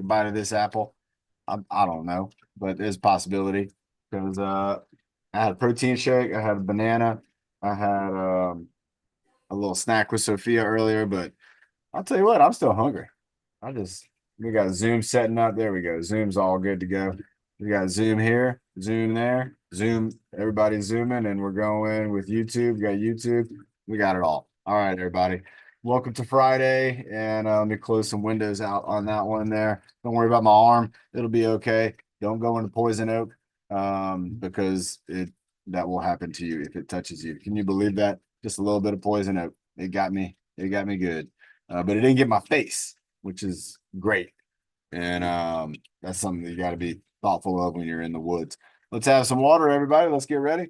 bite of this apple. I don't know, but there's a possibility because I had a protein shake, I had a banana, I had a little snack with Sophia earlier, but I'll tell you what, I'm still hungry. I just we got Zoom setting up. There we go. Zoom's all good to go. We got Zoom here, Zoom there, Zoom, everybody's zooming, and we're going with YouTube. We got YouTube. We got it all. All right, everybody. Welcome to Friday. And let me close some windows out on that one there. Don't worry about my arm. It'll be okay. Don't go into poison oak because that will happen to you if it touches you. Can you believe that? Just a little bit of poison oak. It got me. It got me good. But it didn't get my face, which is great. And that's something that you got to be thoughtful of when you're in the woods. Let's have some water, everybody. Let's get ready.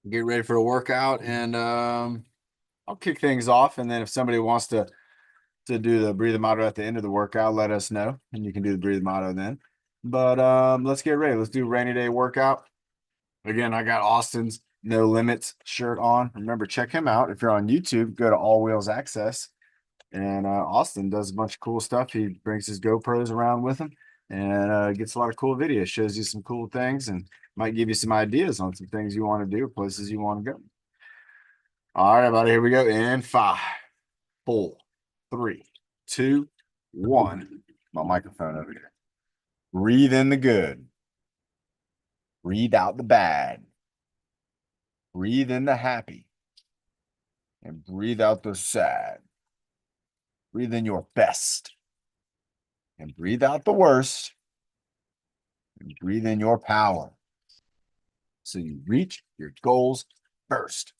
Get ready for a workout, and I'll kick things off. And then if somebody wants to do the breathe motto at the end of the workout, let us know, and you can do the breathe motto then. But let's get ready. Let's do rainy day workout. Again, I got Austin's No Limits shirt on. Remember, check him out. If you're on YouTube, go to All Wheels Access. And Austin does a bunch of cool stuff. He brings his GoPros around with him and gets a lot of cool videos, shows you some cool things, and might give you some ideas on some things you want to do, places you want to go. All right, everybody, here we go. In 5, 4, 3, 2, 1. My microphone over here. Breathe in the good. Breathe out the bad. Breathe in the happy. And breathe out the sad. Breathe in your best. And breathe out the worst. And breathe in your power. So you reach your goals first.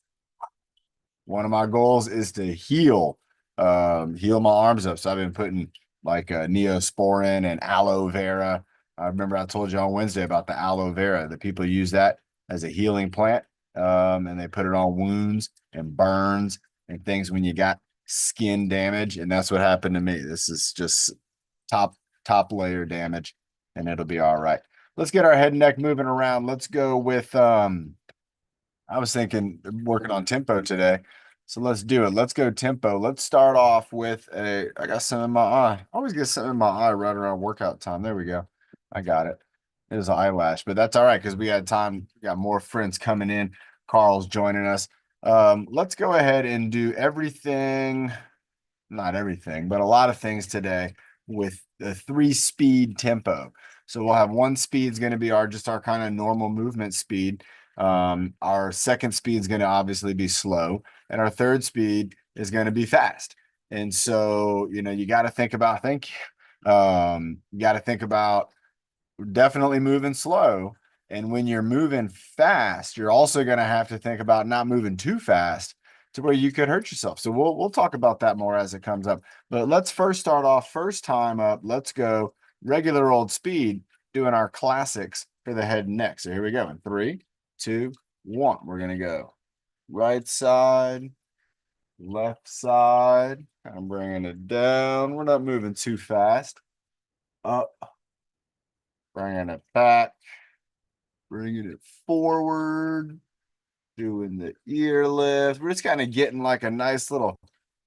One of my goals is to heal my arms up. So I've been putting like Neosporin and aloe vera. I remember I told you on Wednesday about the aloe vera. The people use that as a healing plant, and they put it on wounds and burns and things when you got skin damage. And that's what happened to me. This is just top layer damage, and it'll be all right. Let's get our head and neck moving around. Let's go with I was thinking working on tempo today. So let's do it. Let's go tempo. Let's start off with I got some in my eye. I always get something in my eye right around workout time. There we go. I got it. It was an eyelash, but that's all right because we had time. We got more friends coming in. Carl's joining us. Let's go ahead and do everything, not everything, but a lot of things today with the 3-speed tempo. So we'll have one speed is going to be our kind of normal movement speed. Our second speed is going to obviously be slow, and our third speed is going to be fast. And so, you got to think about, thank you. You got to think about definitely moving slow. And when you're moving fast, you're also going to have to think about not moving too fast to where you could hurt yourself. So we'll talk about that more as it comes up. But let's first start off, first time up. Let's go regular old speed, doing our classics for the head and neck. So here we go. In 3, 2, 1. We're gonna go right side, left side. I'm bringing it down. We're not moving too fast. Up, bringing it back, bringing it forward, doing the ear lift. We're just kind of getting like a nice little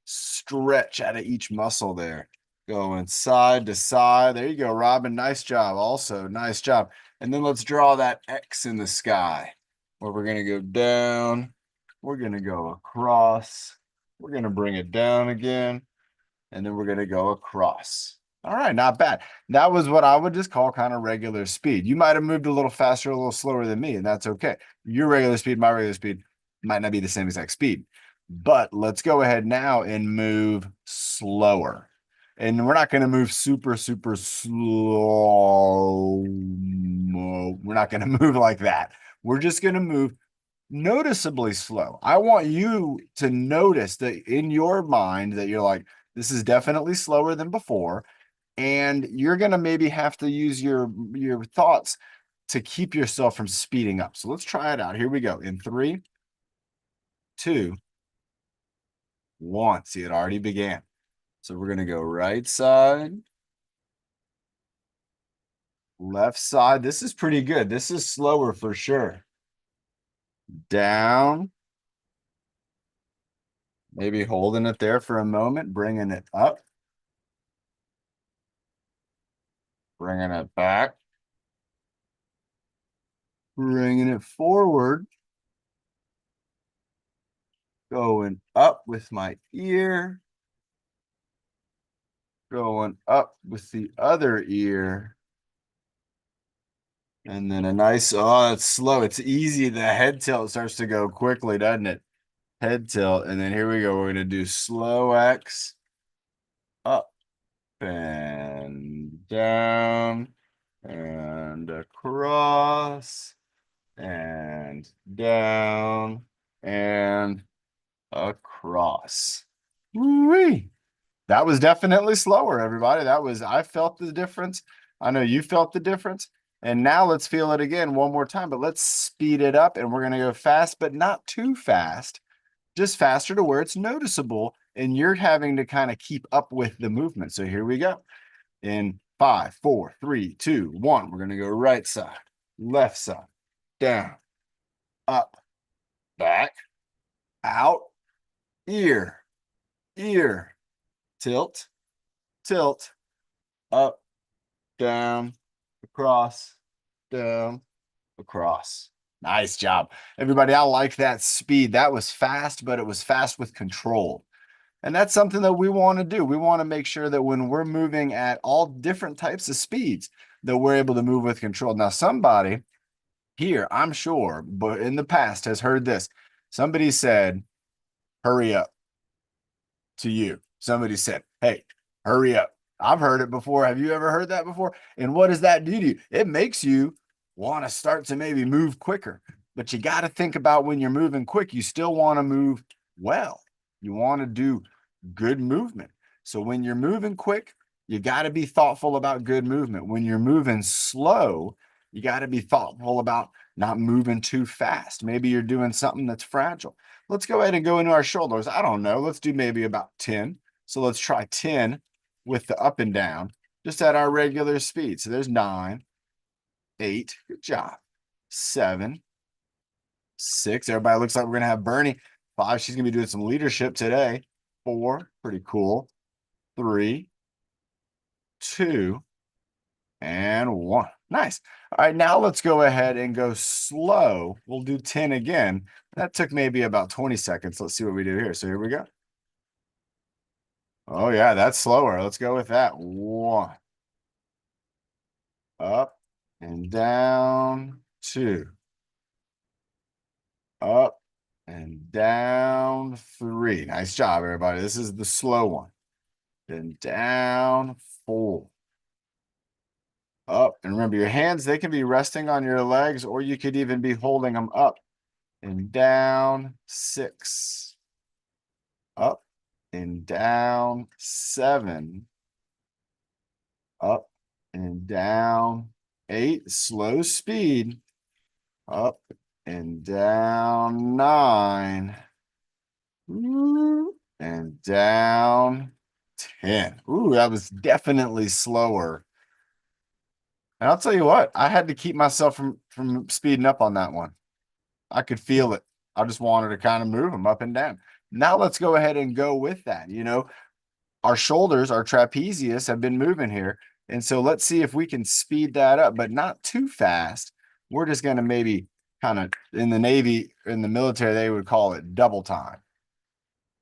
stretch out of each muscle there. Going side to side. There you go, Robin. Nice job. Also, nice job. And then let's draw that X in the sky where we're going to go down. We're going to go across. We're going to bring it down again. And then we're going to go across. All right, not bad. That was what I would just call kind of regular speed. You might have moved a little faster, a little slower than me, and that's okay. Your regular speed, my regular speed might not be the same exact speed. But let's go ahead now and move slower. And we're not going to move super, super slow. We're not going to move like that. We're just going to move noticeably slow. I want you to notice that in your mind that you're like, this is definitely slower than before. And you're going to maybe have to use your thoughts to keep yourself from speeding up. So let's try it out. Here we go. In 3, 2, 1. See, it already began. So we're going to go right side, left side. This is pretty good. This is slower for sure. Down. Maybe holding it there for a moment, bringing it up. bringing it back, bringing it forward, going up with my ear, going up with the other ear, and then a nice, oh, it's slow. It's easy. The head tilt starts to go quickly, doesn't it? Head tilt. And then here we go. We're going to do slow X, up and down and across and down and across. Woo-wee. That was definitely slower, everybody. I felt the difference. I know you felt the difference. And now let's feel it again one more time, but let's speed it up and we're going to go fast, but not too fast, just faster to where it's noticeable and you're having to kind of keep up with the movement. So here we go. In 5, 4, 3, 2, 1, we're going to go right side, left side, down, up, back, out, ear, ear, tilt, tilt, up, down, across, down, across. Nice job. Everybody, I like that speed. That was fast, but it was fast with control. And that's something that we want to do. We want to make sure that when we're moving at all different types of speeds, that we're able to move with control. Now, somebody here, I'm sure, but in the past has heard this. Somebody said, hurry up to you. Somebody said, hey, hurry up. I've heard it before. Have you ever heard that before? And what does that do to you? It makes you want to start to maybe move quicker. But you got to think about when you're moving quick, you still want to move well. You want to do good movement. So when you're moving quick, you got to be thoughtful about good movement. When you're moving slow, you got to be thoughtful about not moving too fast. Maybe you're doing something that's fragile. Let's go ahead and go into our shoulders. I don't know. Let's do maybe about 10. So let's try 10 with the up and down, just at our regular speed. So there's 9, 8. Good job. 7, 6. Everybody looks like we're going to have Bernie. 5. She's going to be doing some leadership today. 4. Pretty cool. 3, 2, and 1. Nice. All right, now let's go ahead and go slow. We'll do 10 again. That took maybe about 20 seconds. Let's see what we do here. So here we go. Oh, yeah, that's slower. Let's go with that. 1. Up and down. 2. Up and down. 3. Nice job, everybody. This is the slow one. Then down. 4. Up. And remember, your hands, they can be resting on your legs, or you could even be holding them up and down. 6. Up and down. 7. Up and down. 8. Slow speed. Up and down. 9. And down. 10. Ooh, that was definitely slower. And I'll tell you what, I had to keep myself from speeding up on that one. I could feel it. I just wanted to kind of move them up and down. Now let's go ahead and go with that. You know, our shoulders, our trapezius have been moving here. And so let's see if we can speed that up, but not too fast. We're just going to maybe kind of, in the Navy, in the military, they would call it double time.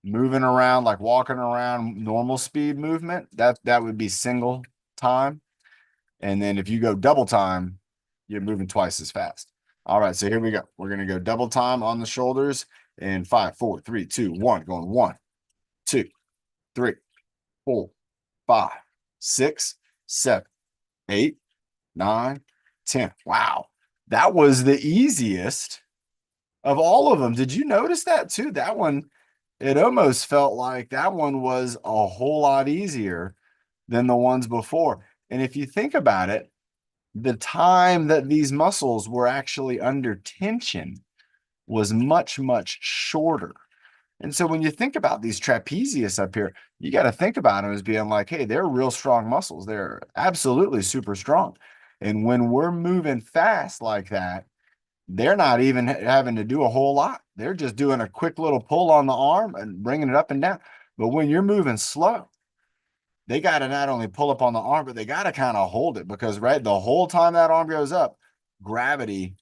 Moving around, like walking around, normal speed movement, that would be single time. And then if you go double time, you're moving twice as fast. All right, so here we go. We're going to go double time on the shoulders in 5, 4, 3, 2, 1. Going 1, 2, 3, 4, 5, 6, 7, 8, 9, 10. Wow. That was the easiest of all of them. Did you notice that too? That one, it almost felt like that one was a whole lot easier than the ones before. And if you think about it, the time that these muscles were actually under tension was much, much shorter. And so when you think about these trapezius up here, you got to think about them as being like, hey, they're real strong muscles. They're absolutely super strong. And when we're moving fast like that, they're not even having to do a whole lot. They're just doing a quick little pull on the arm and bringing it up and down. But when you're moving slow, they got to not only pull up on the arm, but they got to kind of hold it because, right, the whole time that arm goes up, gravity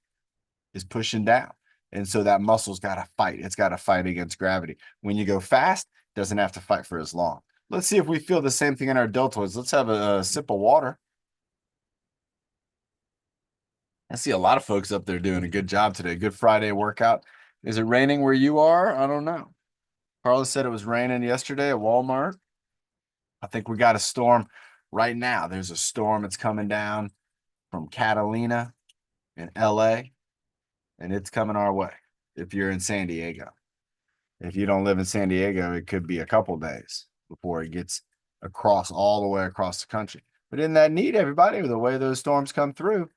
is pushing down. And so that muscle's got to fight. It's got to fight against gravity. When you go fast, it doesn't have to fight for as long. Let's see if we feel the same thing in our deltoids. Let's have a sip of water. I see a lot of folks up there doing a good job today. Good Friday workout. Is it raining where you are? I don't know. Carlos said it was raining yesterday at Walmart. I think we got a storm right now. There's a storm that's coming down from Catalina in LA, and it's coming our way if you're in San Diego. If you don't live in San Diego, it could be a couple days before it gets across all the way across the country. But isn't that neat, everybody, the way those storms come through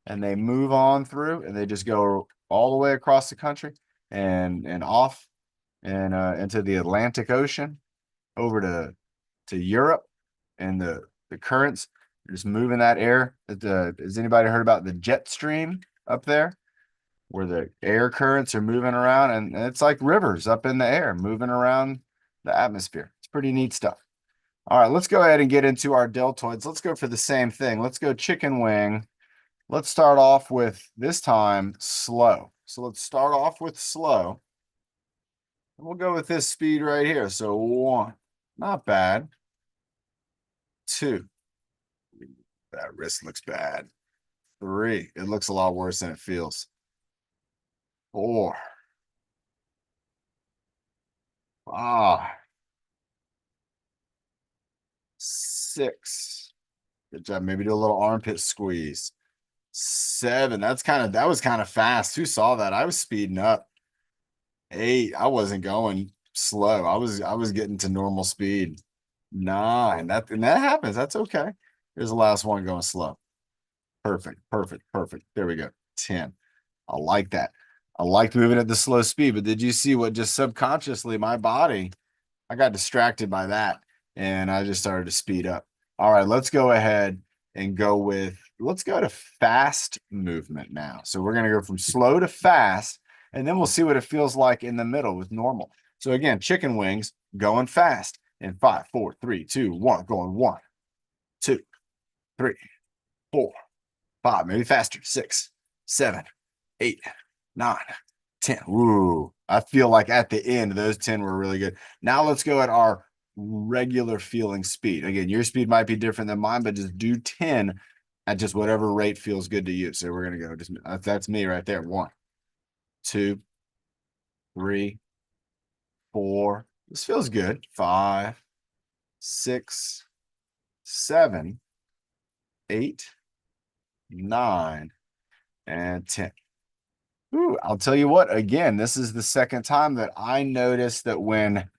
and they move on through and they just go all the way across the country and off and into the Atlantic Ocean over to Europe, and the currents are just moving that air. Has anybody heard about the jet stream up there, where the air currents are moving around and it's like rivers up in the air moving around the atmosphere? It's pretty neat stuff. All right, let's go ahead and get into our deltoids. Let's go for the same thing. Let's go chicken wing. Let's start off with, this time, slow. So let's start off with slow. And we'll go with this speed right here. So 1, not bad. 2, that wrist looks bad. 3, it looks a lot worse than it feels. 4, 5, 6. Good job. Maybe do a little armpit squeeze. 7. That was kind of fast. Who saw that? I was speeding up. 8. I wasn't going slow. I was getting to normal speed. 9. And that happens. That's okay. Here's the last one going slow. Perfect. Perfect. Perfect. There we go. 10. I like that. I liked moving at the slow speed, but did you see what just subconsciously my body, I got distracted by that and I just started to speed up. All right, let's go ahead and let's go to fast movement now. So we're going to go from slow to fast, and then we'll see what it feels like in the middle with normal. So again, chicken wings going fast in 5, 4, 3, 2, 1, going 1, 2, 3, 4, 5, maybe faster, 6, 7, 8, 9, 10. Ooh, I feel like at the end, those 10 were really good. Now let's go at our regular feeling speed. Again, your speed might be different than mine, but just do 10 at just whatever rate feels good to you. So we're going to go, just that's me right there. 1, 2, 3, 4. This feels good. 5, 6, 7, 8, 9, and 10. Ooh, I'll tell you what, again, this is the second time that I noticed that when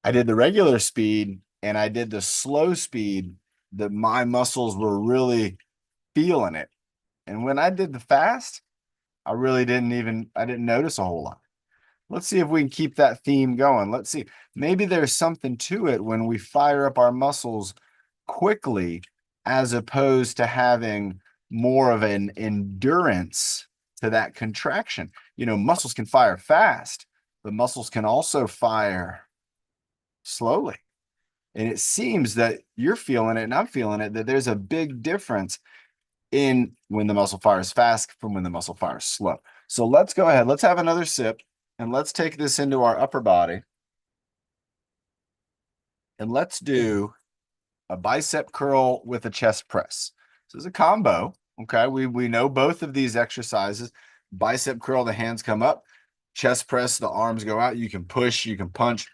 I did the regular speed and I did the slow speed, that my muscles were really feeling it. And when I did the fast, I didn't notice a whole lot. Let's see if we can keep that theme going. Let's see. Maybe there's something to it when we fire up our muscles quickly, as opposed to having more of an endurance to that contraction. Muscles can fire fast, but muscles can also fire slowly. And it seems that you're feeling it and I'm feeling it, that there's a big difference in when the muscle fires fast from when the muscle fires slow. So let's go ahead. Let's have another sip and let's take this into our upper body. And let's do a bicep curl with a chest press. This is a combo. Okay. We know both of these exercises. Bicep curl, the hands come up. Chest press, the arms go out. You can push, you can punch,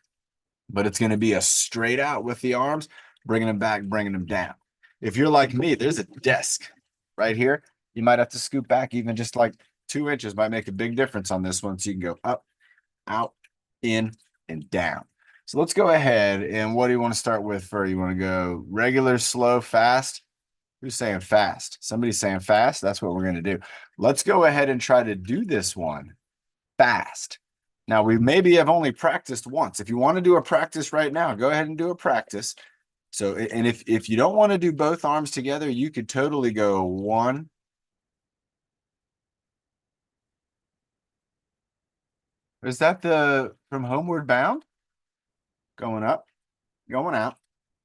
but it's going to be a straight out with the arms, bringing them back, bringing them down. If you're like me, there's a desk right here. You might have to scoop back even just like 2 inches, might make a big difference on this one. So you can go up, out, in, and down. So let's go ahead. And what do you want to start with first? You want to go regular, slow, fast? Who's saying fast? Somebody's saying fast. That's what we're going to do. Let's go ahead and try to do this one fast. Now, we maybe have only practiced once. If you want to do a practice right now, go ahead and do a practice. So, and if you don't want to do both arms together, you could totally go 1. Is that the from Homeward Bound? Going up, going out.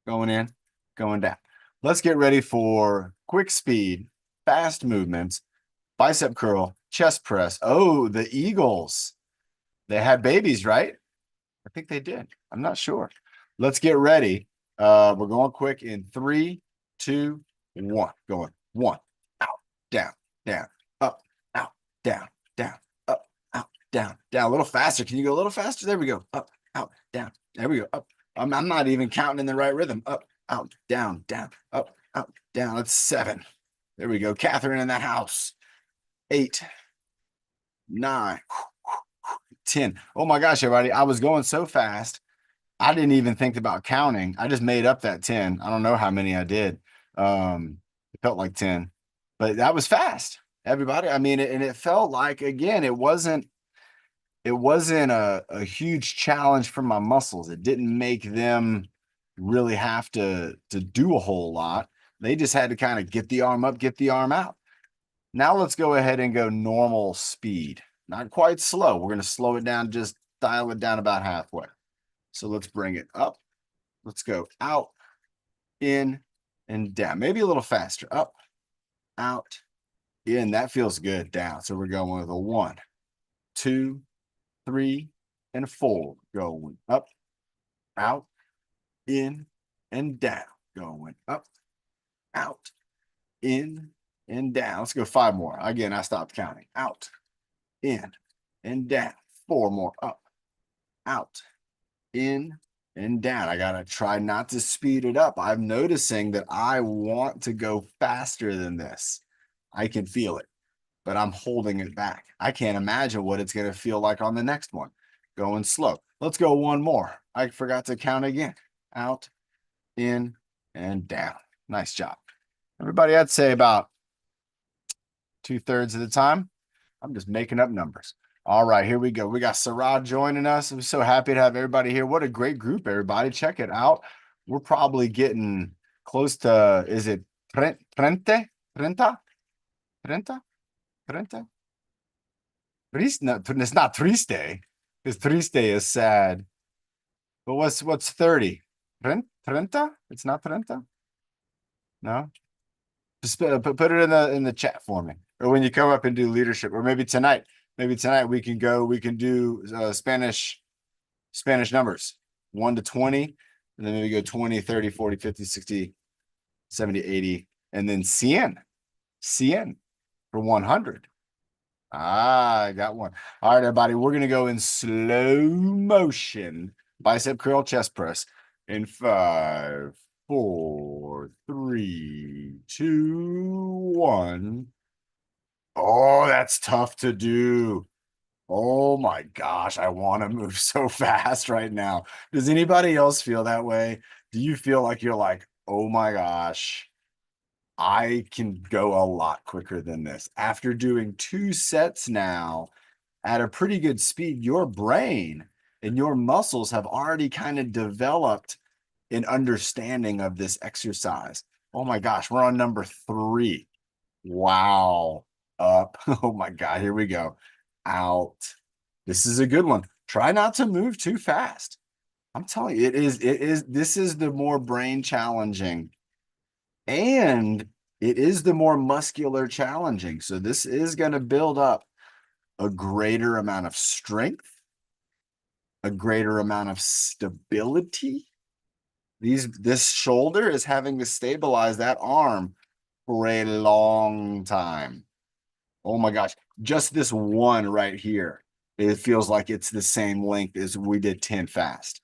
going in, going down. Let's get ready for quick speed, fast movements, bicep curl, chest press. Oh, the Eagles. They had babies, right? I think they did. I'm not sure. Let's get ready. We're going quick in 3, 2, 1. Going 1, out, down, down, up, out, down, down, up, out, down, down. A little faster. Can you go a little faster? There we go. Up, out, down. There we go. Up. I'm not even counting in the right rhythm. Up, out, down, down, up, out, down. That's 7. There we go. Catherine in the house. 8, 9, 10. Oh my gosh, everybody. I was going so fast. I didn't even think about counting. I just made up that 10. I don't know how many I did. It felt like 10, but that was fast, everybody. I mean, and it felt like, again, it wasn't a huge challenge for my muscles. It didn't make them really have to do a whole lot. They just had to kind of get the arm up, get the arm out. Now let's go ahead and go normal speed. Not quite slow. We're going to slow it down, just dial it down about halfway. So let's bring it up. Let's go out, in, and down. Maybe a little faster. Up, out, in. That feels good. Down. So we're going with a 1, 2, 3, and 4. Going up, out, in, and down. Going up, out, in, and down. Let's go 5 more. Again, I stopped counting. Out, in, and down. 4 more. Up, out, in, and down. I gotta try not to speed it up. I'm noticing that I want to go faster than this. I can feel it, but I'm holding it back. I can't imagine what it's gonna feel like on the next one. Going slow. Let's go 1 more. I forgot to count again. Out, in, and down. Nice job. Everybody, I'd say about 2/3 of the time, I'm just making up numbers. All right, here we go. We got Sarah joining us. I'm so happy to have everybody here. What a great group, everybody. Check it out. We're probably getting close to, is it Trente? Trenta? Trenta? Trenta? No, it's not triste, because triste is sad. But what's 30? Trenta? It's not Trenta? No? Just put it in the chat for me. Or when you come up and do leadership, or maybe tonight. Maybe tonight we can do Spanish numbers 1 to 20, and then maybe go 20, 30, 40, 50, 60, 70, 80, and then 100 for 100. I got one. All right, everybody, we're gonna go in slow motion. Bicep curl, chest press in 5, 4, 3, 2, 1. Oh, that's tough to do. Oh my gosh, I want to move so fast right now. Does anybody else feel that way? Do you feel like you're like, oh my gosh, I can go a lot quicker than this? After doing 2 sets now at a pretty good speed, your brain and your muscles have already kind of developed an understanding of this exercise. Oh my gosh, we're on number 3. Wow. Up. Oh my God, here we go. Out. This is a good one. Try not to move too fast. I'm telling you, this is the more brain challenging, and it is the more muscular challenging. So this is going to build up a greater amount of strength, a greater amount of stability. This shoulder is having to stabilize that arm for a long time. Oh my gosh, just this one right here, it feels like it's the same length as we did 10 fast.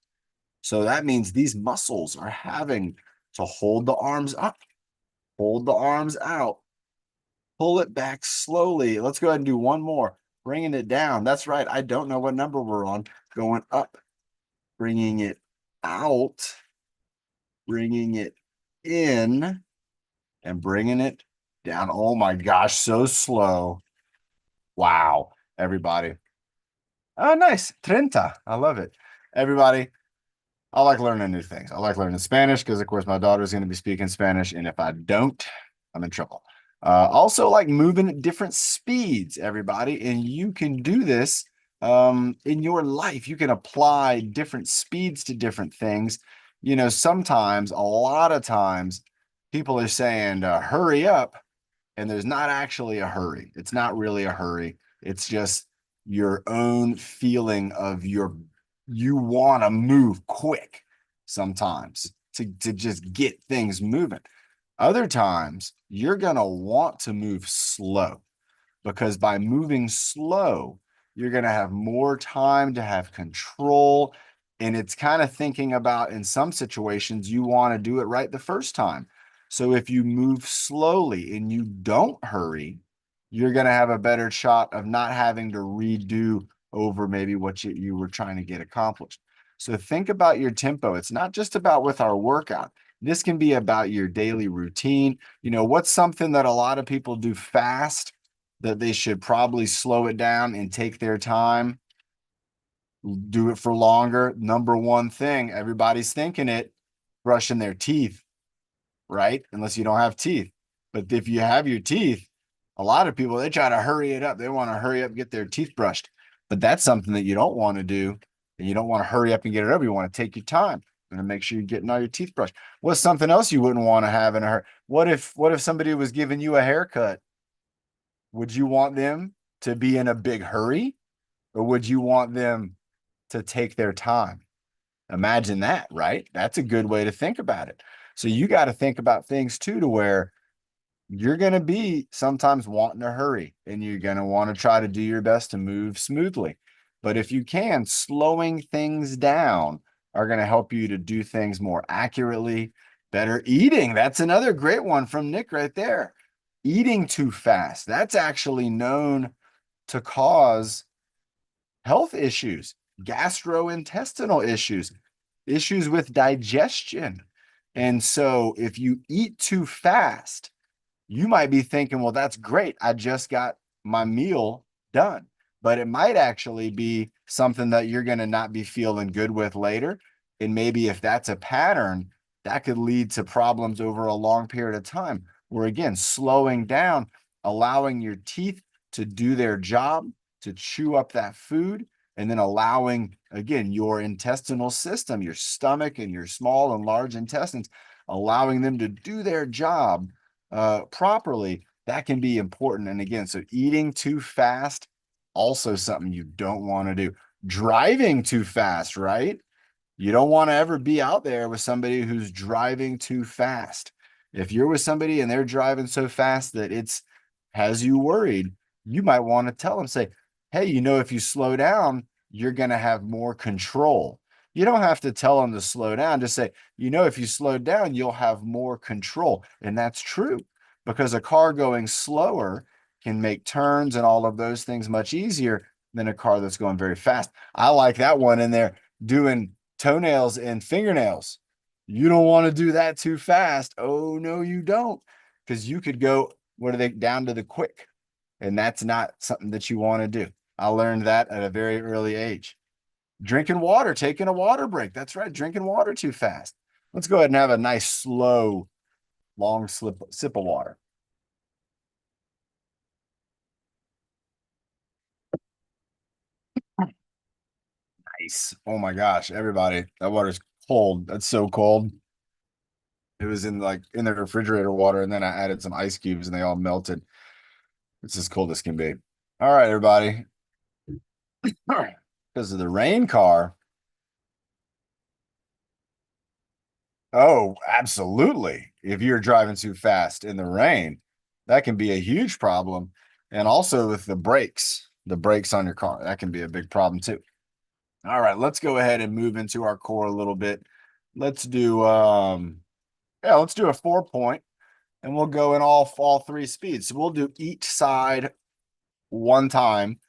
So that means these muscles are having to hold the arms up, hold the arms out, pull it back slowly. Let's go ahead and do 1 more, bringing it down. That's right. I don't know what number we're on. Going up, bringing it out, bringing it in, and bringing it down. Oh my gosh, so slow. Wow, everybody. Oh, nice. Treinta. I love it. Everybody, I like learning new things. I like learning Spanish because, of course, my daughter's going to be speaking Spanish. And if I don't, I'm in trouble. Also, like moving at different speeds, everybody. And you can do this in your life. You can apply different speeds to different things. sometimes, a lot of times, people are saying, hurry up, and there's not actually a hurry. It's not really a hurry. It's just your own feeling of you want to move quick sometimes to just get things moving. Other times, you're going to want to move slow because by moving slow, you're going to have more time to have control. And it's kind of thinking about in some situations, you want to do it right the first time. So if you move slowly and you don't hurry, you're going to have a better shot of not having to redo over maybe what you were trying to get accomplished. So think about your tempo. It's not just about with our workout. This can be about your daily routine. What's something that a lot of people do fast that they should probably slow it down and take their time, do it for longer? Number one thing, everybody's thinking it, brushing their teeth, right? Unless you don't have teeth. But if you have your teeth, a lot of people, they try to hurry it up. They want to hurry up, get their teeth brushed. But that's something that you don't want to do. And you don't want to hurry up and get it over. You want to take your time and make sure you're getting all your teeth brushed. What's something else you wouldn't want to have in a hurry? What if somebody was giving you a haircut? Would you want them to be in a big hurry, or would you want them to take their time? Imagine that, right? That's a good way to think about it. So you got to think about things too, to where you're going to be sometimes wanting to hurry and you're going to want to try to do your best to move smoothly. But if you can, slowing things down are going to help you to do things more accurately. Better eating. That's another great one from Nick right there. Eating too fast. That's actually known to cause health issues, gastrointestinal issues, issues with digestion. And so if you eat too fast, you might be thinking, well, that's great. I just got my meal done. But it might actually be something that you're going to not be feeling good with later. And maybe if that's a pattern, that could lead to problems over a long period of time. Where again, slowing down, allowing your teeth to do their job, to chew up that food, and then allowing, again, your intestinal system, your stomach and your small and large intestines, allowing them to do their job properly, that can be important. And again, so eating too fast, also something you don't want to do. Driving too fast, right? You don't want to ever be out there with somebody who's driving too fast. If you're with somebody and they're driving so fast that it's has you worried, you might want to tell them, say, hey, if you slow down, you're going to have more control. You don't have to tell them to slow down. Just say, if you slow down, you'll have more control. And that's true because a car going slower can make turns and all of those things much easier than a car that's going very fast. I like that one in there, doing toenails and fingernails. You don't want to do that too fast. Oh, no, you don't. Because you could go, what are they, down to the quick. And that's not something that you want to do. I learned that at a very early age. Drinking water, taking a water break. That's right. Drinking water too fast. Let's go ahead and have a nice, slow, long sip of water. Nice. Oh my gosh, everybody, that water's cold. That's so cold. It was in the refrigerator water, and then I added some ice cubes and they all melted. It's as cold as can be. All right, everybody. Because of the rain car. Oh, absolutely. If you're driving too fast in the rain, that can be a huge problem. And also with the brakes on your car, that can be a big problem too. All right, let's go ahead and move into our core a little bit. Let's do let's do a 4 point, and we'll go in all three speeds. So we'll do each side one time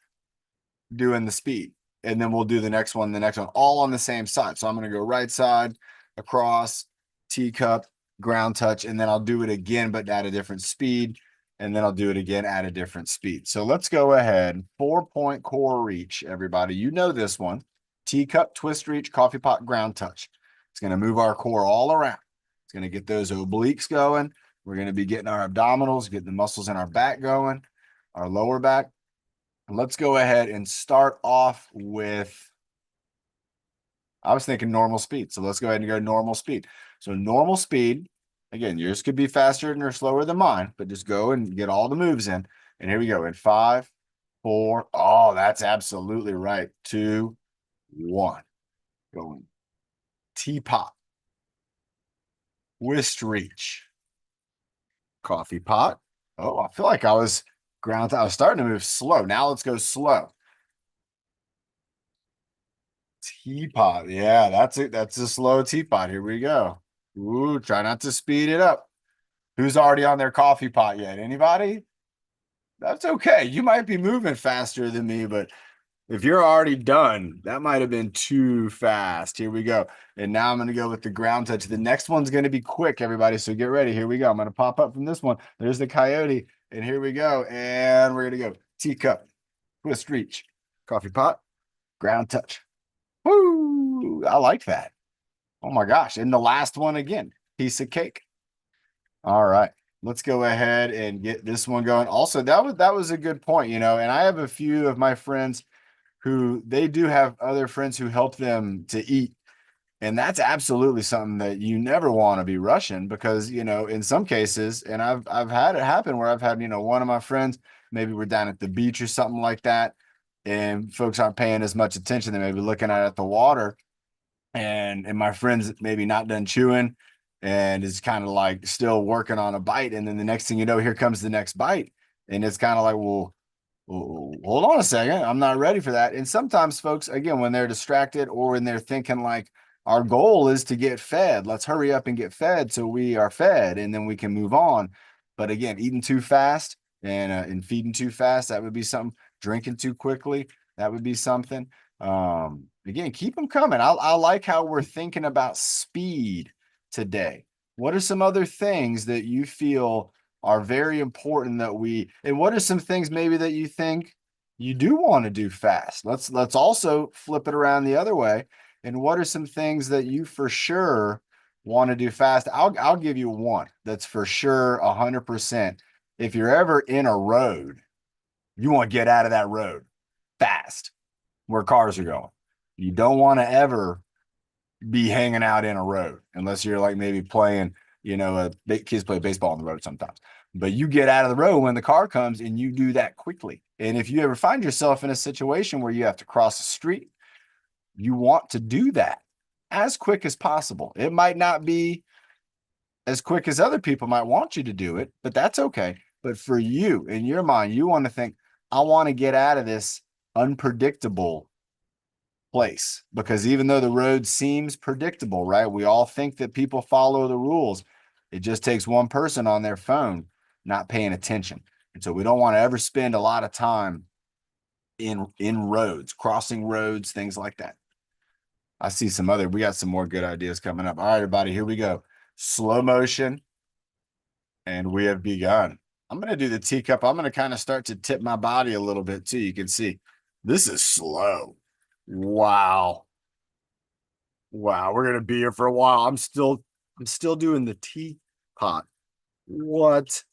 doing the speed, and then we'll do the next one, all on the same side. So I'm going to go right side, across, teacup, ground touch, and then I'll do it again, but at a different speed. And then I'll do it again at a different speed. So let's go ahead. 4 point core reach, everybody. You know this one. Teacup, twist reach, coffee pot, ground touch. It's going to move our core all around. It's going to get those obliques going. We're going to be getting our abdominals, getting the muscles in our back going, our lower back. Let's go ahead and start off with I was thinking normal speed. So let's go ahead and go normal speed. So normal speed, again, yours could be faster or slower than mine, but just go and get all the moves in. And here we go in 5, 4. Oh, that's absolutely right. 2, 1. Going teapot, wrist reach, coffee pot. Oh, I feel like I was I was starting to move slow. Now let's go slow. Teapot. Yeah, that's it. That's a slow teapot. Here we go. Ooh, try not to speed it up. Who's already on their coffee pot yet? Anybody? That's okay. You might be moving faster than me, but if you're already done, that might have been too fast. Here we go. And now I'm going to go with the ground touch. The next one's going to be quick, everybody. So get ready. Here we go. I'm going to pop up from this one. There's the coyote. And here we go. And we're going to go teacup, twist reach, coffee pot, ground touch. Woo! I like that. Oh my gosh. And the last one again, piece of cake. All right. Let's go ahead and get this one going. Also, that was a good point, and I have a few of my friends who they do have other friends who help them to eat. And that's absolutely something that you never want to be rushing because, in some cases, and I've had it happen where I've had, one of my friends, maybe we're down at the beach or something like that, and folks aren't paying as much attention. They may be looking at the water and my friend's maybe not done chewing and is kind of like still working on a bite. And then the next thing you know, here comes the next bite. And it's kind of like, well, hold on a second. I'm not ready for that. And sometimes folks, again, when they're distracted or when they're thinking like our goal is to get fed, let's hurry up and get fed so we are fed and then we can move on. But again, eating too fast and feeding too fast, that would be something. Drinking too quickly, that would be something. Again, keep them coming. I like how we're thinking about speed today. What are some other things that you feel are very important and what are some things maybe that you think you do want to do fast? Let's also flip it around the other way. And what are some things that you for sure want to do fast? I'll give you one that's for sure 100%. If you're ever in a road, you want to get out of that road fast where cars are going. You don't want to ever be hanging out in a road unless you're like maybe playing, kids play baseball on the road sometimes. But you get out of the road when the car comes and you do that quickly. And if you ever find yourself in a situation where you have to cross the street, you want to do that as quick as possible. It might not be as quick as other people might want you to do it, but that's okay. But for you, in your mind, you want to think, I want to get out of this unpredictable place because even though the road seems predictable, right? We all think that people follow the rules. It just takes one person on their phone not paying attention. And so we don't want to ever spend a lot of time in roads, crossing roads, things like that. We got some more good ideas coming up. All right, everybody, here we go. Slow motion. And we have begun. I'm going to do the teacup. I'm going to kind of start to tip my body a little bit too. You can see this is slow. Wow. Wow. We're going to be here for a while. I'm still doing the teapot. What?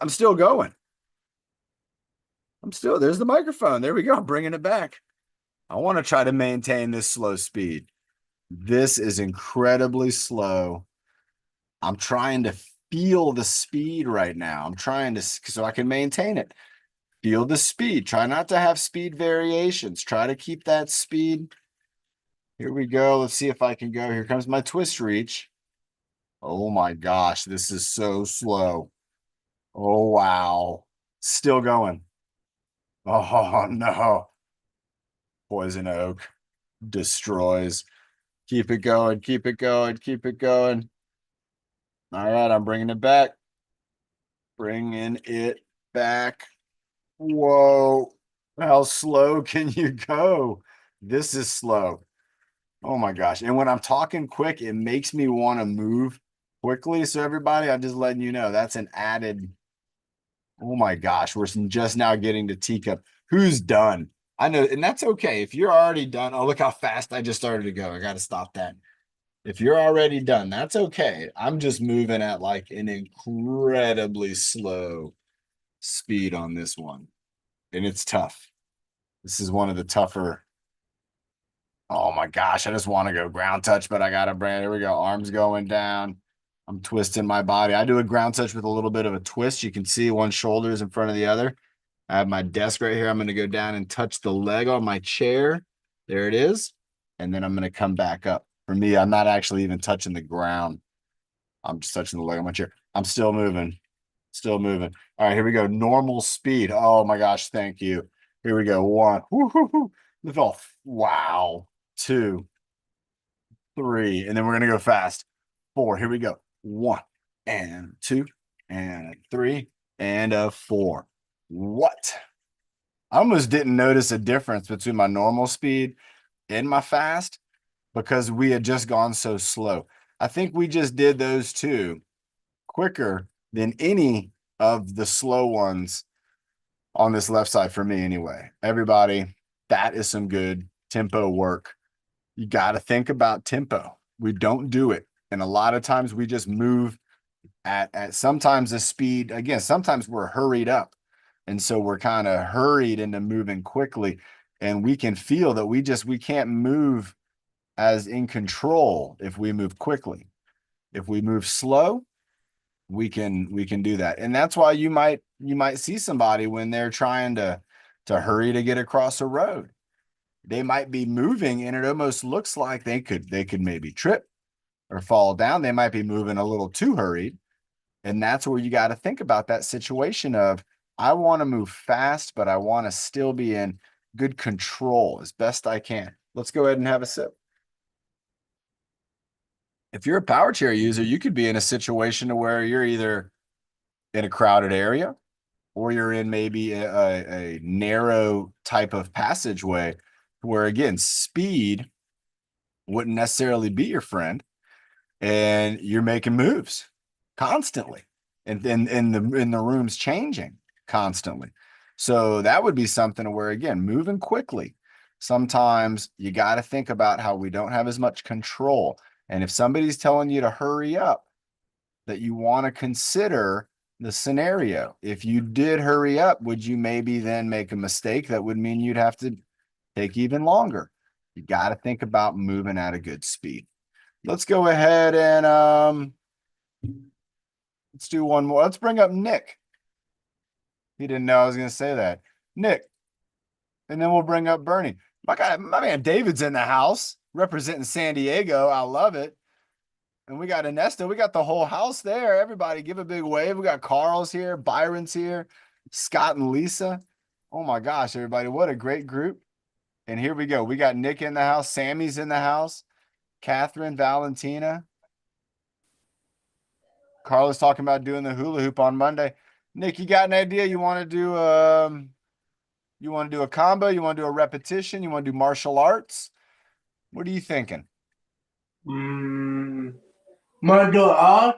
I'm still going. There's the microphone. There we go. I'm bringing it back. I want to try to maintain this slow speed. This is incredibly slow. I'm trying to feel the speed right now. I'm trying to, so I can maintain it. Feel the speed. Try not to have speed variations. Try to keep that speed. Here we go. Let's see if I can go. Here comes my twist reach. Oh my gosh, this is so slow. Oh, wow. Still going. Oh, no. Poison oak destroys. Keep it going. Keep it going. Keep it going. All right, I'm bringing it back. Bringing it back. Whoa. How slow can you go? This is slow. Oh my gosh. And when I'm talking quick, it makes me want to move quickly. So everybody, I'm just letting you know that's an added. Oh my gosh. We're just now getting to teacup. Who's done? I know, and that's okay. If you're already done, oh, look how fast I just started to go. I got to stop that. If you're already done, that's okay. I'm just moving at like an incredibly slow speed on this one. And it's tough. This is one of the tougher. Oh my gosh, I just want to go ground touch, but I got to bring, here we go. Arms going down. I'm twisting my body. I do a ground touch with a little bit of a twist. You can see one shoulder is in front of the other. I have my desk right here. I'm going to go down and touch the leg on my chair. There it is. And then I'm going to come back up. For me, I'm not actually even touching the ground. I'm just touching the leg on my chair. I'm still moving. Still moving. All right, here we go. Normal speed. Oh my gosh, thank you. Here we go. One. Woo-hoo-hoo. Lift off. Wow. Two, three. And then we're gonna go fast. Four. Here we go. One and two and three and a four. What? I almost didn't notice a difference between my normal speed and my fast because we had just gone so slow. I think we just did those two quicker than any of the slow ones on this left side for me anyway. Everybody, that is some good tempo work. You got to think about tempo. We don't do it. And a lot of times we just move at sometimes the speed, again, sometimes we're hurried up. And so we're kind of hurried into moving quickly. And we can feel that we can't move as in control if we move quickly. If we move slow, we can do that. And that's why you might see somebody when they're trying to hurry to get across a road. They might be moving and it almost looks like they could maybe trip or fall down. They might be moving a little too hurried. And that's where you got to think about that situation of I want to move fast, but I want to still be in good control as best I can. Let's go ahead and have a sip. If you're a power chair user, you could be in a situation where you're either in a crowded area or you're in maybe a narrow type of passageway where, again, speed wouldn't necessarily be your friend and you're making moves constantly and then in the room's changing constantly. So that would be something where, again, moving quickly, sometimes you got to think about how we don't have as much control. And if somebody's telling you to hurry up, that you want to consider the scenario. If you did hurry up, would you maybe then make a mistake that would mean you'd have to take even longer? You got to think about moving at a good speed. Let's go ahead and let's do one more. Let's bring up Nick. He didn't know I was going to say that. Nick. And then we'll bring up Bernie. My guy, my man David's in the house representing San Diego. I love it. And we got Ernesto. We got the whole house there. Everybody give a big wave. We got Carl's here. Byron's here. Scott and Lisa. Oh my gosh, everybody. What a great group. And here we go. We got Nick in the house. Sammy's in the house. Catherine, Valentina. Carla's talking about doing the hula hoop on Monday. Nick, you got an idea? You want to do a combo? You want to do a repetition? You want to do martial arts? What are you thinking? Martial art.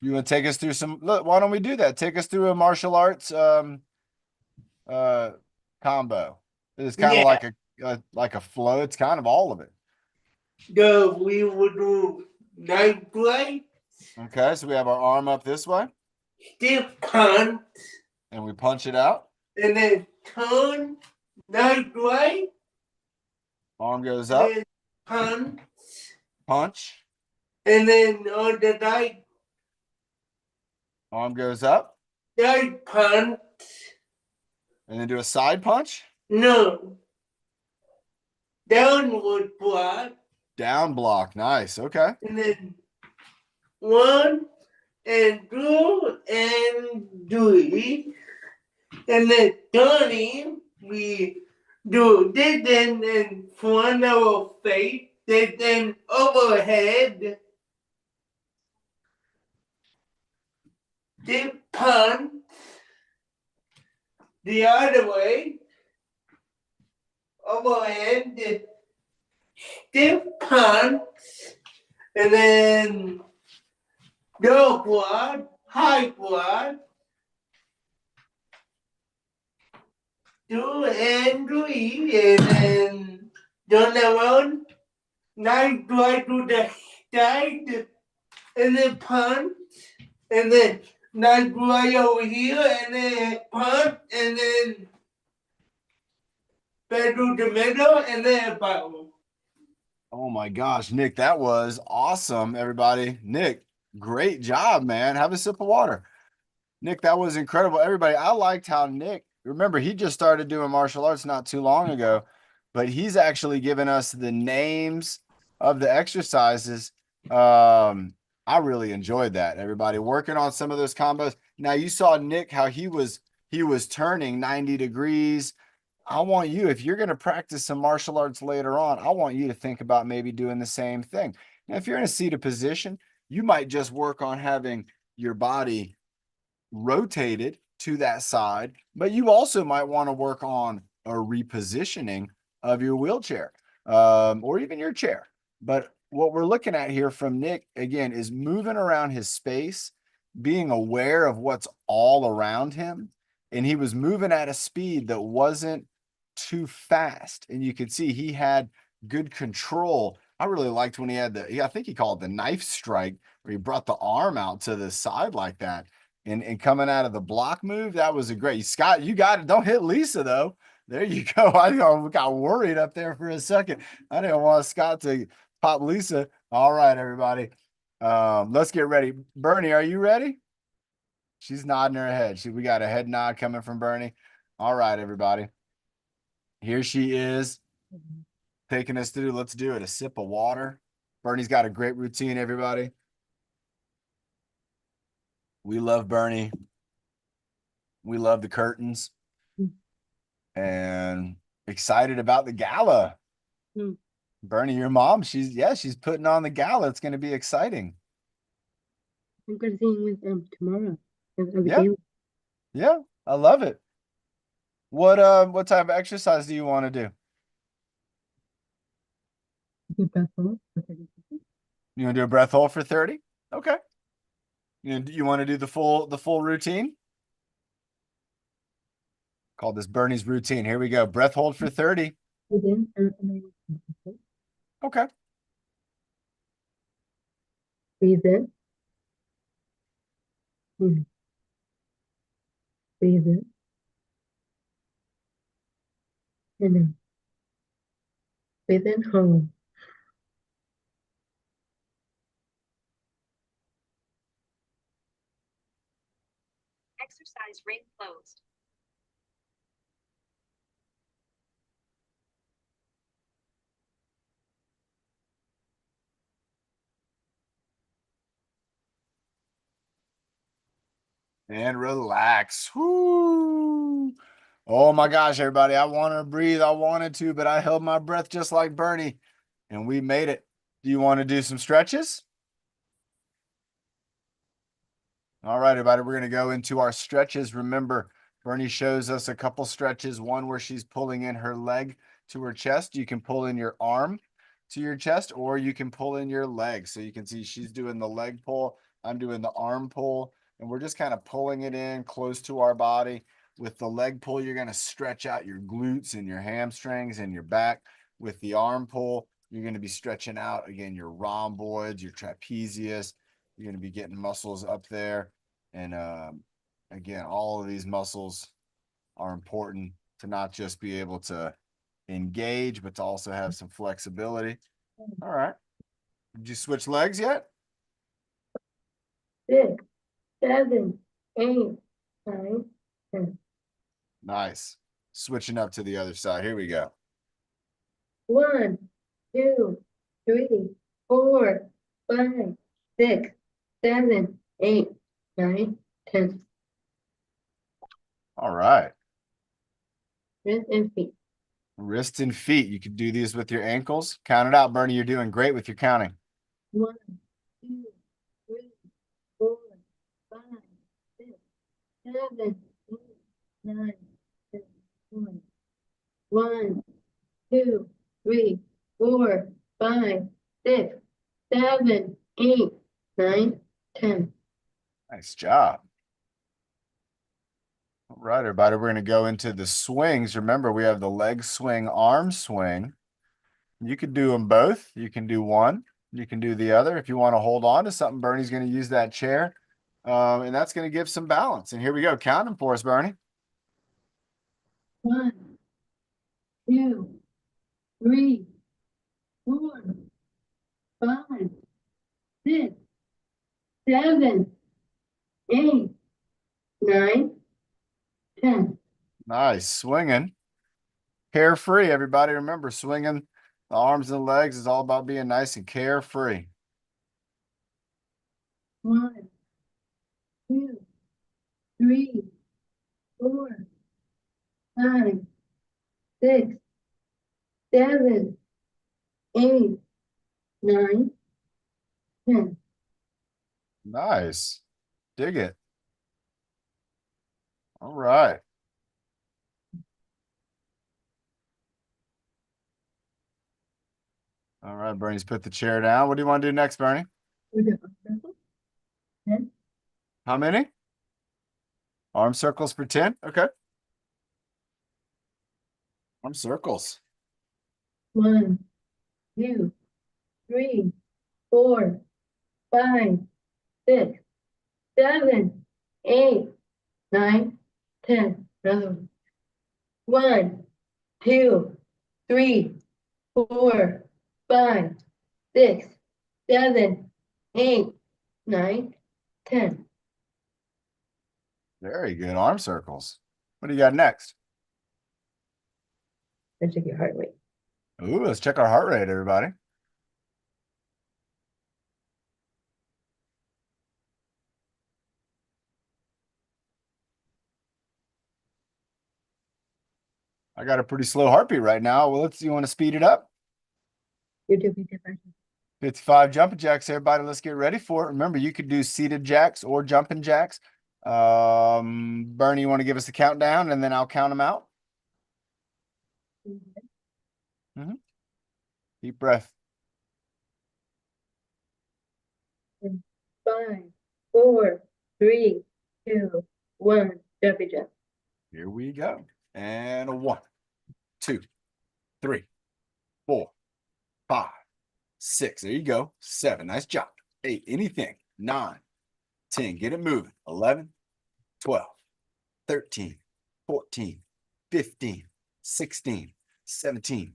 You want to take us through some? Look, why don't we do that? Take us through a martial arts combo. It's kind of like a flow. It's kind of all of it. We would do night play, Okay, so we have our arm up this way, stiff punch, and we punch it out. and then turn night play, Arm goes up, then punch, punch. and then on the Arm goes up, night punch. and then do a side punch. No. Downward block. Down block. Nice. Okay. And then 1 and 2 and 3. And then turning, we do this and then front of our face, then overhead. Then punch the other way. Overhead, stiff punch, and then low quad, high quad, 2 and 3, and then turn around, nice try to the side, and then punch, and then nice try over here, and then punch, and then back to the middle, and then power. Oh my gosh, Nick, that was awesome, everybody. Nick, great job, man. Have a sip of water. Nick, that was incredible. Everybody, I liked how Nick, remember, he just started doing martial arts not too long ago, but he's actually given us the names of the exercises. I really enjoyed that. Everybody working on some of those combos. Now you saw Nick how he was turning 90 degrees. I want you, if you're going to practice some martial arts later on, I want you to think about maybe doing the same thing. Now, if you're in a seated position, you might just work on having your body rotated to that side, but you also might want to work on a repositioning of your wheelchair or even your chair. But what we're looking at here from Nick, again, is moving around his space, being aware of what's all around him. And he was moving at a speed that wasn't too fast. And you could see he had good control. I really liked when he had I think he called it the knife strike, where he brought the arm out to the side like that and coming out of the block move. That was a great Scott. You got it. Don't hit Lisa though. There you go. I got worried up there for a second. I didn't want Scott to pop Lisa. All right, everybody. Let's get ready. Bernie, are you ready? She's nodding her head. We got a head nod coming from Bernie. All right, everybody. Here she is taking us through. Let's do it. A sip of water. Bernie's got a great routine, everybody. We love Bernie. We love the curtains and excited about the gala. Hmm. Bernie, your mom, she's putting on the gala. It's going to be exciting. I'm going to sing with them tomorrow. Yeah. Yeah, I love it. What type of exercise do you want to do? Do breath hold for 30 seconds. You want to do a breath hold for 30? Okay. You want to do the full routine? Call this Bernie's routine. Here we go. Breath hold for 30. Breathe in and then Okay. breathe in. Breathe in. And then breathe in, hold. Exercise ring closed. And relax. Whoo. Oh my gosh, everybody. I wanted to breathe. I wanted to, but I held my breath just like Bernie, and we made it. Do you want to do some stretches? All right, everybody. We're going to go into our stretches. Remember, Bernie shows us a couple stretches. One where she's pulling in her leg to her chest. You can pull in your arm to your chest, or you can pull in your leg. So you can see she's doing the leg pull. I'm doing the arm pull. And we're just kind of pulling it in close to our body. With the leg pull, you're going to stretch out your glutes and your hamstrings and your back. With the arm pull, you're going to be stretching out, again, your rhomboids, your trapezius. You're going to be getting muscles up there. And again, all of these muscles are important to not just be able to engage, but to also have some flexibility. All right. Did you switch legs yet? 6, 7, 8, 9, 10. Nice. Switching up to the other side. Here we go. 1, 2, 3, 4, 5, 6, 7, 8, 9, 10. All right. Wrist and feet. Wrists and feet. You can do these with your ankles. Count it out, Bernie. You're doing great with your counting. 1, 2, 3, 4, 5, 6, 7, 8, 9, 10. 1, 2, 3, 4, 5, 6, 7, 8, 9, 10. Nice job. All right, everybody. We're going to go into the swings. Remember, we have the leg swing, arm swing. You could do them both. You can do one. You can do the other. If you want to hold on to something, Bernie's going to use that chair. And that's going to give some balance. And here we go. Count them for us, Bernie. 1, 2, 3, 4, 5, 6, 7, 8, 9, 10. Nice. Swinging. Carefree, everybody. Remember, swinging the arms and the legs is all about being nice and carefree. 1, 2, 3, 4, 5, 6, 7, 8, 9, 10. Nice. Dig it. All right. All right, Bernie's put the chair down. What do you want to do next, Bernie? We got arm circles. 10, How many? Arm circles for 10? Okay. Arm circles. 1, 2, 3, 4, 5, 6, 7, 8, 9, 10. Another one. 1, 2, 3, 4, 5, 6, 7, 8, 9, 10. Very good. Arm circles. What do you got next? And check your heart rate. Ooh, let's check our heart rate, everybody. I got a pretty slow heartbeat right now. Well, you want to speed it up? You do be different. 55 jumping jacks, everybody. Let's get ready for it. Remember, you could do seated jacks or jumping jacks. Bernie, you want to give us a countdown and then I'll count them out? Deep breath. 5, 4, 3, 2, 1. Jumpy jump. Here we go. And a 1, 2, 3, 4, 5, 6. There you go. 7. Nice job. 8. Anything. 9, 10. Get it moving. 11, 12, 13, 14, 15, 16, 17,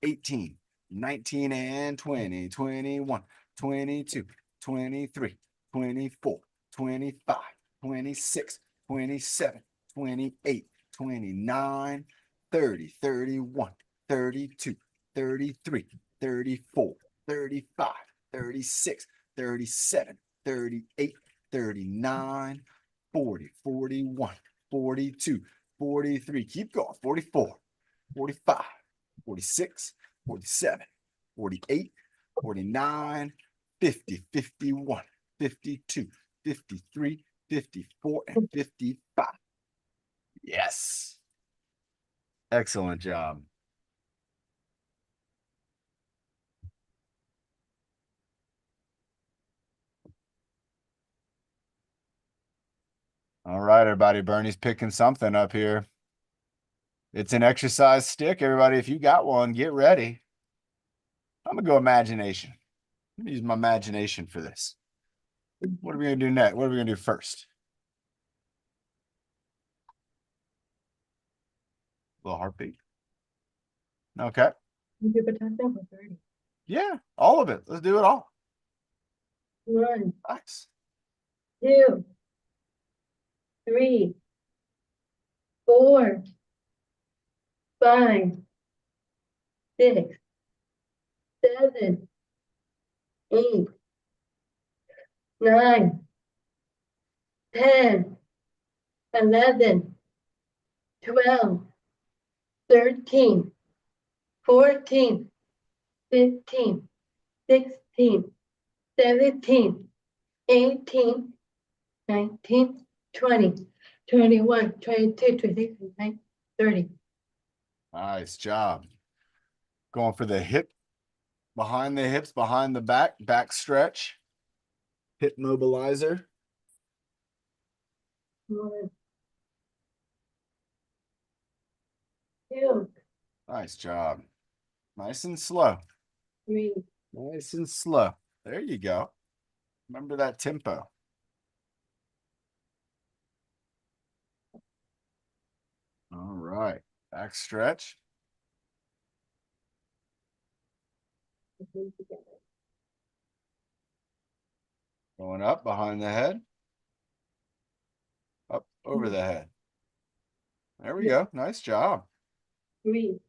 18, 19, and 20, 21, 22, 23, 24, 25, 26, 27, 28, 29, 30, 31, 32, 33, 34, 35, 36, 37, 38, 39, 40, 41, 42, 43. Keep going. 44, 45, 46, 47, 48, 49, 50, 51, 52, 53, 54, and 55. Yes. Excellent job. All right, everybody. Bernie's picking something up here. It's an exercise stick, everybody. If you got one, get ready. I'm going to go imagination. I'm going to use my imagination for this. What are we going to do next? What are we going to do first? Little heartbeat. Okay. You do potassium for 30. Yeah, all of it. Let's do it all. 1, Nice. 2, 3, 4, 5, 6, 7, 8, 9, 10, 11, 12, 13, 14, 15, 16, 17, 18, 19, 20, 21, 22, 23, 29, 30. Nice job. Going for the hip, behind the hips, behind the back stretch, hip mobilizer. 1, 2, Nice job. Nice and slow. 3, Nice and slow. There you go. Remember that tempo. All right. Back stretch. together. Going up behind the head. Up over the head. There we go. Nice job. 3,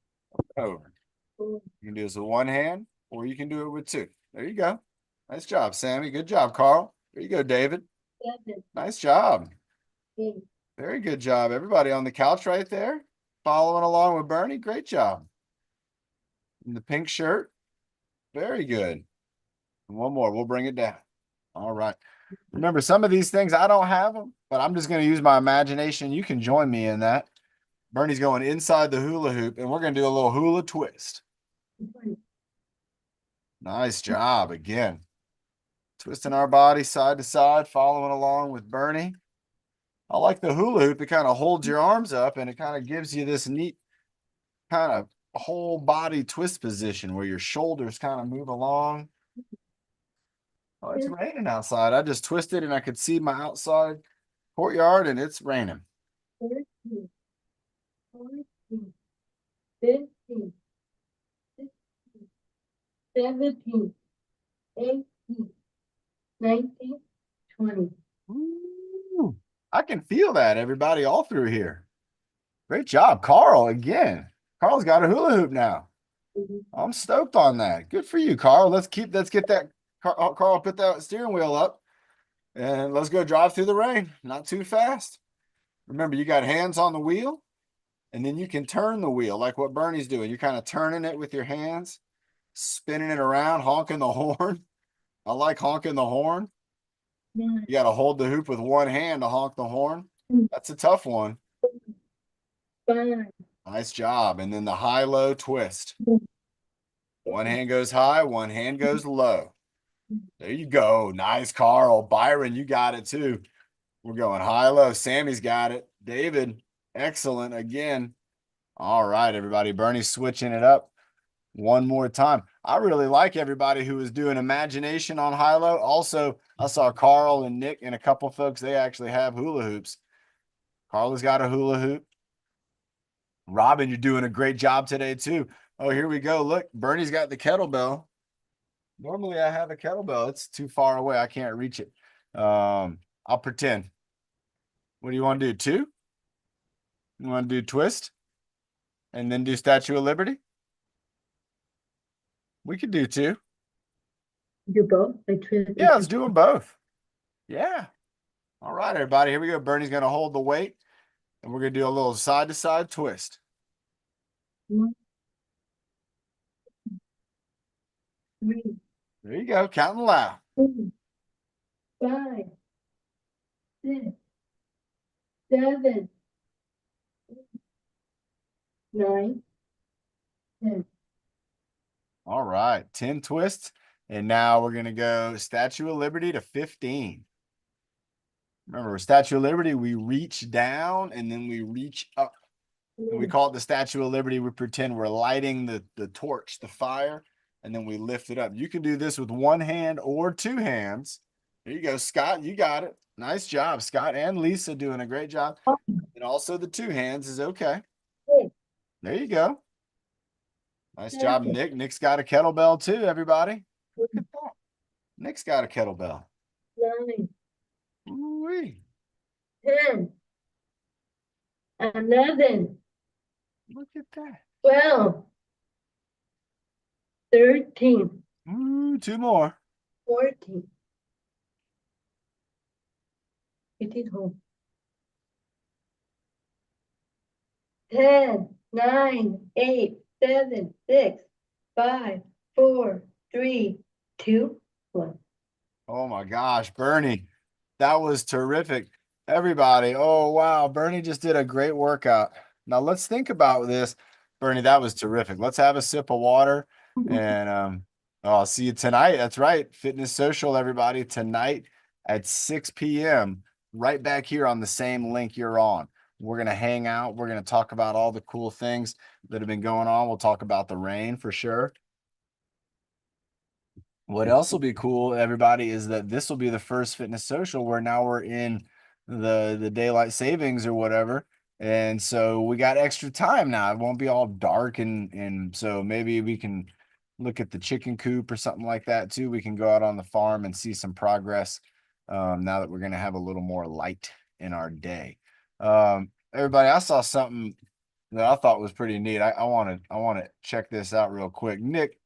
Over. 4, You can do this with one hand, or you can do it with two. There you go. Nice job, Sammy. Good job, Carl. There you go, David. 7, Nice job. 8, Very good job. Everybody on the couch right there, following along with Bernie. Great job. In the pink shirt. Very good. And one more. We'll bring it down. All right. Remember, some of these things, I don't have them, but I'm just going to use my imagination. You can join me in that. Bernie's going inside the hula hoop, and we're going to do a little hula twist. 20, Nice job again. Twisting our body side to side, following along with Bernie. I like the hula hoop. It kind of holds your arms up, and it kind of gives you this neat kind of whole body twist position where your shoulders kind of move along. Oh, it's raining outside. I just twisted and I could see my outside courtyard, and it's raining. 13, 14, 15, 16, 17, 18, 19, 20. Ooh, I can feel that, everybody, all through here. Great job, Carl, again. Carl's got a hula hoop now. I'm stoked on that. Good for you, Carl. Let's get that. Carl, put that steering wheel up and let's go drive through the rain. Not too fast. Remember, you got hands on the wheel, and then you can turn the wheel like what Bernie's doing. You're kind of turning it with your hands, spinning it around, honking the horn. I like honking the horn. 9, You got to hold the hoop with one hand to honk the horn. That's a tough one. 5, Nice job. And then the high-low twist. One hand goes high, one hand goes low. There you go. Nice, Carl. Byron, you got it too. We're going high-low. Sammy's got it. David, excellent again. All right, everybody. Bernie's switching it up one more time. I really like everybody who is doing imagination on high-low. Also, I saw Carl and Nick and a couple folks, they actually have hula hoops. Carl has got a hula hoop. Robin, you're doing a great job today too. Oh, here we go. Look, Bernie's got the kettlebell. Normally I have a kettlebell. It's too far away. I can't reach it. I'll pretend. What do you want to do? 2? You want to do twist and then do Statue of Liberty? We could do 2. do both. Yeah, let's do them both. Yeah. All right, everybody. Here we go. Bernie's going to hold the weight, and we're going to do a little side-to-side twist. 1, 3, There you go. Counting loud. 4, 5, 6, 7, 9, 10. All right. 10 twists. And now we're going to go Statue of Liberty to 15. Remember, Statue of Liberty, we reach down and then we reach up. And we call it the Statue of Liberty. We pretend we're lighting the torch, the fire, and then we lift it up. You can do this with one hand or 2 hands. There you go, Scott. You got it. Nice job, Scott and Lisa doing a great job. And also the 2 hands is okay. There you go. Nice job, Nick. Nick's got a kettlebell too, everybody. Look at that. Nick's got a kettlebell. 9, Ooh-wee. 10, 11, Look at that. 12, 13, Ooh, 2 more. 14. It is home. 10, 9, 8, 7, 6, 5, 4, 3, 2, 1. Oh my gosh, Bernie, that was terrific. Everybody, oh wow, Bernie just did a great workout. Now let's think about this. Bernie, that was terrific. Let's have a sip of water and I'll see you tonight. That's right. Fitness Social, everybody, tonight at 6 p.m. right back here on the same link you're on. We're going to hang out. We're going to talk about all the cool things that have been going on. We'll talk about the rain for sure. What else will be cool, everybody, is that this will be the first Fitness Social where now we're in the daylight savings or whatever. And so we got extra time now. It won't be all dark. And so maybe we can look at the chicken coop or something like that too. We can go out on the farm and see some progress now that we're going to have a little more light in our day. Everybody, I saw something that I thought was pretty neat. I want to check this out real quick. Nick,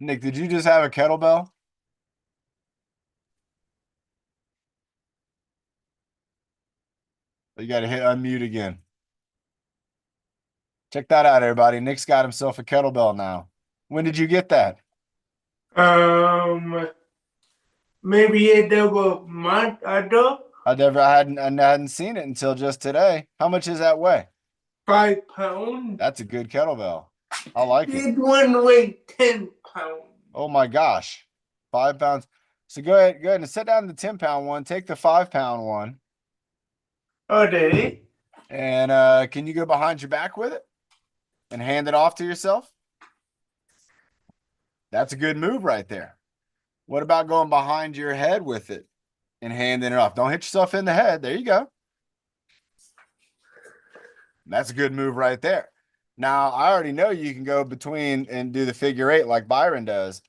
did you just have a kettlebell? You got to hit unmute again. Check that out, everybody. Nick's got himself a kettlebell now. When did you get that? Maybe a double month ago. I hadn't seen it until just today. How much does that weigh? 5 pounds. That's a good kettlebell. I like it. This one weighs 10 pounds. Oh my gosh. 5 pounds. So go ahead and set down the 10-pound one. Take the 5-pound one. Okay. And can you go behind your back with it and hand it off to yourself? That's a good move right there. What about going behind your head with it and handing it off? Don't hit yourself in the head. There you go. That's a good move right there. Now, I already know you can go between and do the figure 8 like Byron does,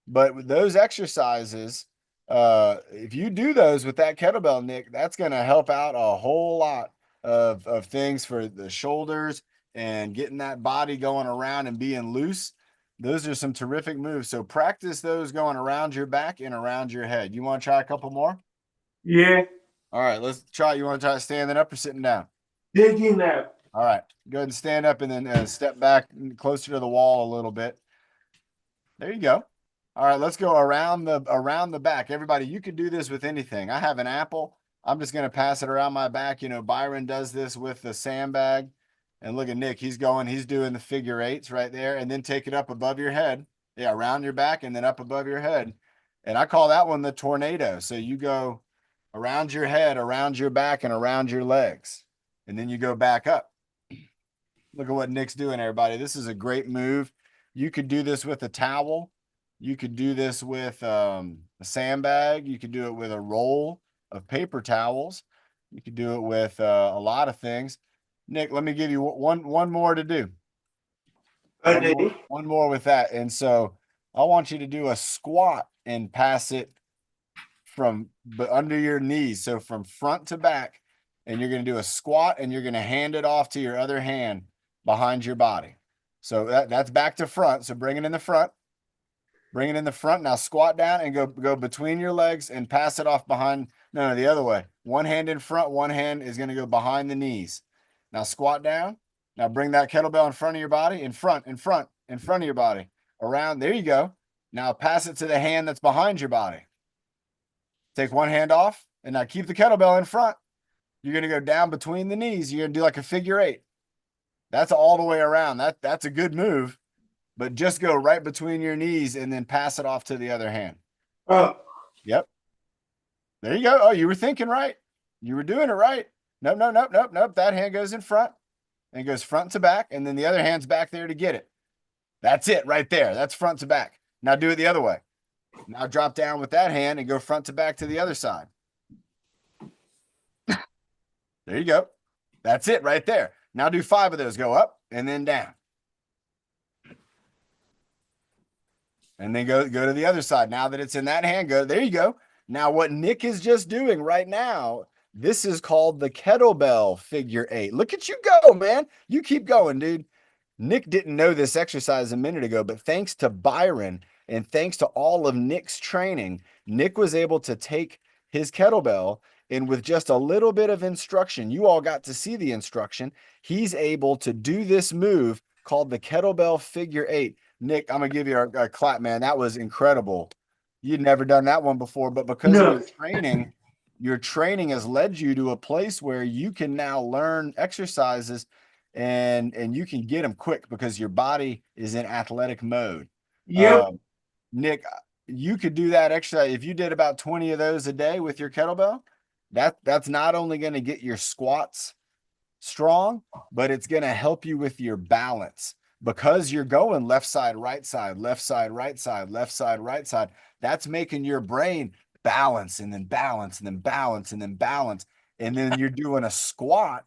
but with those exercises, if you do those with that kettlebell, Nick, that's going to help out a whole lot of things for the shoulders and getting that body going around and being loose. Those are some terrific moves. So practice those going around your back and around your head. You want to try a couple more? Yeah. All right, let's try. You want to try standing up or sitting down? Taking up. All right, go ahead and stand up and then step back closer to the wall a little bit. There you go. All right, let's go around the back. Everybody, you could do this with anything. I have an apple. I'm just going to pass it around my back. You know, Byron does this with the sandbag. And look at Nick. He's doing the figure 8s right there. And then take it up above your head. Yeah, around your back and then up above your head. And I call that one the tornado. So you go around your head, around your back, and around your legs. And then you go back up. Look at what Nick's doing, everybody. This is a great move. You could do this with a towel. You could do this with a sandbag. You could do it with a roll of paper towels. You could do it with a lot of things. Nick, let me give you one more to do. Okay. One more with that. And so I want you to do a squat and pass it from under your knees. So from front to back. And you're going to do a squat and you're going to hand it off to your other hand behind your body. So that's back to front. So bring it in the front. Bring it in the front. Now squat down and go between your legs and pass it off behind. No, the other way. One hand in front. One hand is going to go behind the knees. Now squat down. Now bring that kettlebell in front of your body. In front of your body. Around. There you go. Now pass it to the hand that's behind your body. Take one hand off. And now keep the kettlebell in front. You're going to go down between the knees. You're going to do like a figure 8. That's all the way around. That's a good move. But just go right between your knees and then pass it off to the other hand. Oh. Yep. There you go. Oh, you were thinking right. You were doing it right. Nope. That hand goes in front and goes front to back. And then the other hand's back there to get it. That's it right there. That's front to back. Now do it the other way. Now drop down with that hand and go front to back to the other side. There you go. That's it right there. Now do 5 of those. Go up and then down. And then go to the other side. Now that it's in that hand, go. There you go. Now what Nick is just doing right now, this is called the kettlebell figure 8. Look at you go, man. You keep going, dude. Nick didn't know this exercise a minute ago, but thanks to Byron and thanks to all of Nick's training, Nick was able to take his kettlebell and with just a little bit of instruction, you all got to see the instruction, he's able to do this move called the kettlebell figure 8. Nick, I'm going to give you a clap, man. That was incredible. You'd never done that one before, but because of your training has led you to a place where you can now learn exercises and you can get them quick because your body is in athletic mode. Yep. Nick, you could do that exercise. If you did about 20 of those a day with your kettlebell, that's not only going to get your squats strong, but it's going to help you with your balance because you're going left side, right side, left side, right side, left side, right side. That's making your brain balance and then balance and then balance and then balance. And then you're doing a squat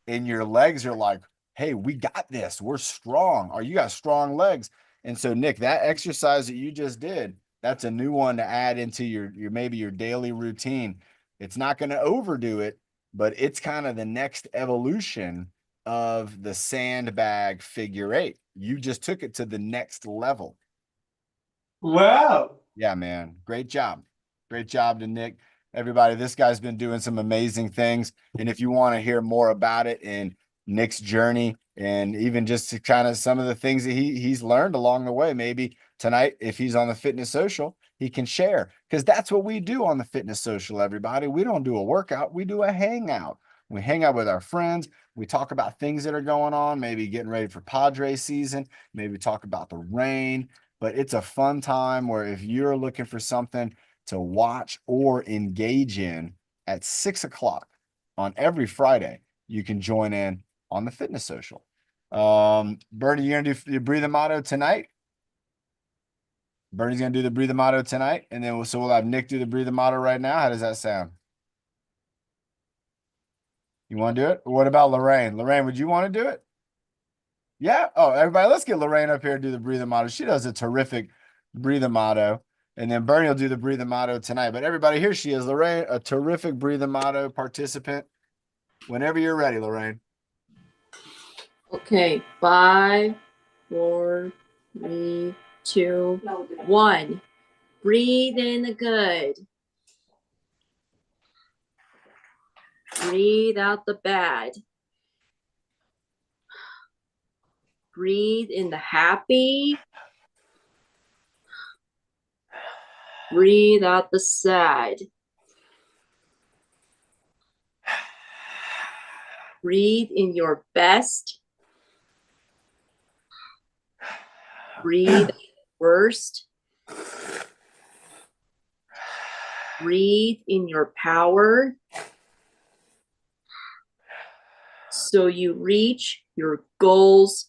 and your legs are like, hey, we got this. We're strong. Or you got strong legs. And so, Nick, that exercise that you just did, That's a new one to add into your maybe your daily routine. It's not going to overdo it, but it's kind of the next evolution of the sandbag figure eight. You just took it to the next level. Wow. Yeah, man. Great job. Great job to Nick. Everybody, this guy's been doing some amazing things. And if you want to hear more about it and Nick's journey and even just to kind of some of the things that he's learned along the way, maybe tonight, if he's on the fitness social, he can share. Because that's what we do on the fitness social, everybody. We don't do a workout, we do a hangout. We hang out with our friends. We talk about things that are going on, maybe getting ready for Padre season, maybe talk about the rain. But it's a fun time where if you're looking for something to watch or engage in at 6 o'clock on every Friday, you can join in on the fitness social. Bernie, you're gonna do your breathing motto tonight. Bernie's gonna do the breathing motto tonight, and then we'll have Nick do the breathing motto right now. How does that sound? You want to do it? What about Lorraine? Lorraine, would you want to do it? Yeah. Oh, everybody, let's get Lorraine up here and do the breathing motto. She does a terrific breathing motto. And then Bernie will do the breathing motto tonight. But everybody, here she is, Lorraine, a terrific breathing motto participant. Whenever you're ready, Lorraine. Okay, 5, 4, 3, 2, 1. Breathe in the good. Breathe out the bad. Breathe in the happy. Breathe out the sad. Breathe in your best. Breathe worst. Breathe in your power. So you reach your goals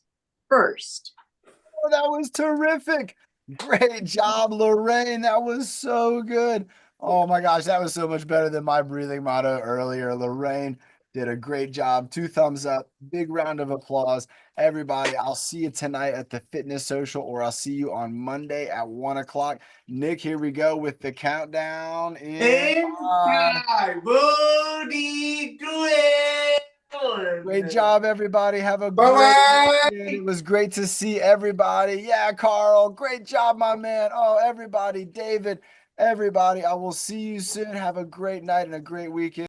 first. Oh, that was terrific. Great job, Lorraine. That was so good. Oh my gosh, that was so much better than my breathing motto earlier. Lorraine did a great job. 2 thumbs up. Big round of applause. Everybody, I'll see you tonight at the fitness social, or I'll see you on Monday at 1 o'clock. Nick, here we go with the countdown. And 5, 4, 3, 2, 1. Great job, everybody. Have a Bye-bye. great weekend. It was great to see everybody. Yeah, Carl. Great job, my man. Oh, everybody. David, everybody. I will see you soon. Have a great night and a great weekend.